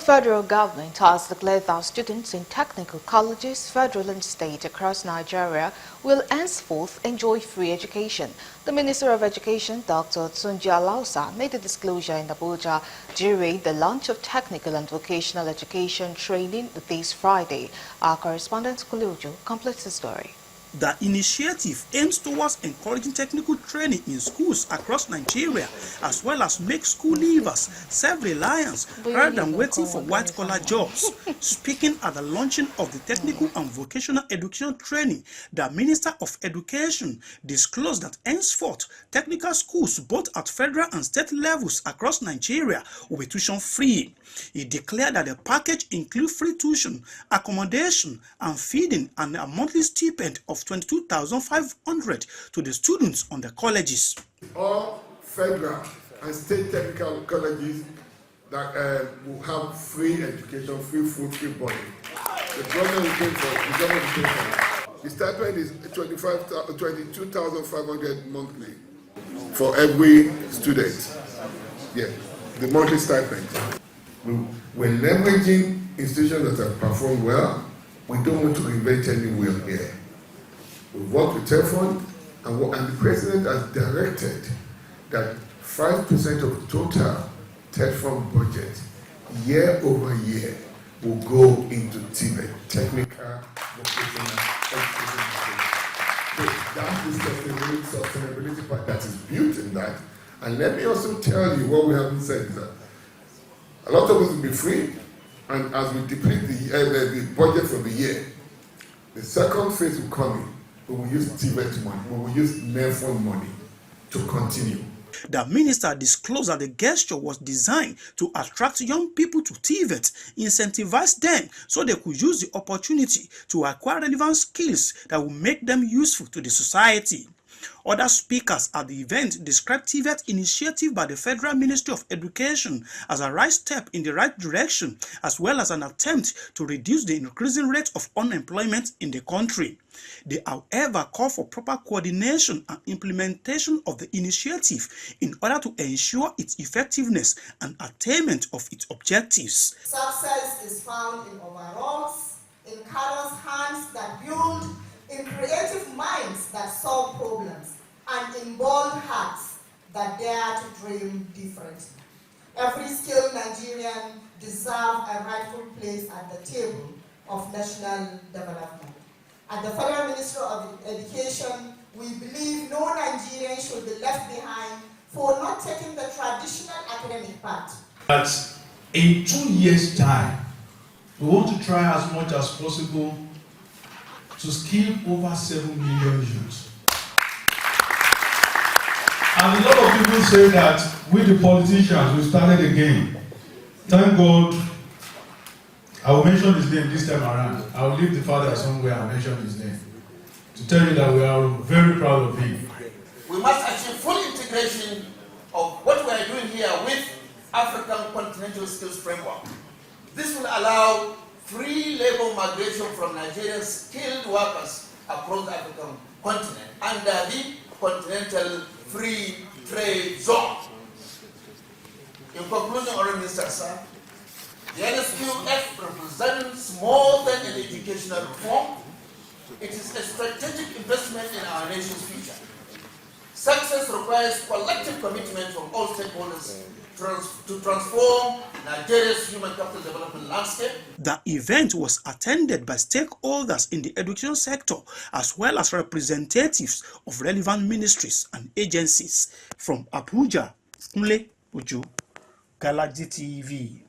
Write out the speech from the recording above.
federal government has declared that students in technical colleges, federal and state across Nigeria will henceforth enjoy free education. The Minister of Education, Dr. Tution, made the disclosure in Abuja during the launch of technical and vocational education training this Friday. Our correspondent Kuluju completes the story. The initiative aims towards encouraging technical training in schools across Nigeria, as well as make school leavers self-reliant rather than waiting for white-collar jobs. Speaking at the launching of the technical and vocational education training, the Minister of Education disclosed that henceforth, technical schools both at federal and state levels across Nigeria will be tuition-free. He declared that the package includes free tuition, accommodation, and feeding, and a monthly stipend of 22,500 to the students on the colleges. All federal and state technical colleges that will have free education, free food, free body. The government will pay for it. The government will pay for it. The stipend is 22,500 monthly for every student. Yeah, the monthly stipend. We're leveraging institutions that have performed well. We don't want to invent any wheel here. We work with telephone, and the president has directed that 5% of total telephone budget year over year will go into TVET, technical vocational education. So that's the sustainability part that is built in that. And let me also tell you what we haven't said is that a lot of us will be free, and as we deplete the budget for the year, the second phase will come in. We will use TVET money, we will use NEFON money to continue. The minister disclosed that the gesture was designed to attract young people to TVET, incentivize them so they could use the opportunity to acquire relevant skills that will make them useful to the society. Other speakers at the event described TVET initiative by the Federal Ministry of Education as a right step in the right direction, as well as an attempt to reduce the increasing rate of unemployment in the country. They, however, call for proper coordination and implementation of the initiative in order to ensure its effectiveness and attainment of its objectives. Success is found in overalls, in callous hands that build, in creative minds that solve problems, and in bold hearts that dare to dream differently. Every skilled Nigerian deserves a rightful place at the table of national development. At the Federal Ministry of Education, we believe no Nigerian should be left behind for not taking the traditional academic path. But in 2 years' time, we want to try as much as possible to skill over 7 million youths. And a lot of people say that we the politicians, we started again. Thank God, I will mention his name this time around. I will leave the father somewhere and mention his name to tell you that we are very proud of him. We must achieve full integration of what we are doing here with African Continental Skills Framework. This will allow free labor migration from Nigerian skilled workers across the African continent under the Continental Free Trade Zone. In conclusion, Honorable Minister, sir, the NSQF represents more than an educational reform. It is a strategic investment in our nation's future. Success requires collective commitment from all stakeholders to transform Nigeria's human capital development landscape. The event was attended by stakeholders in the education sector, as well as representatives of relevant ministries and agencies. From Abuja, Nle Uju, Galaxy TV.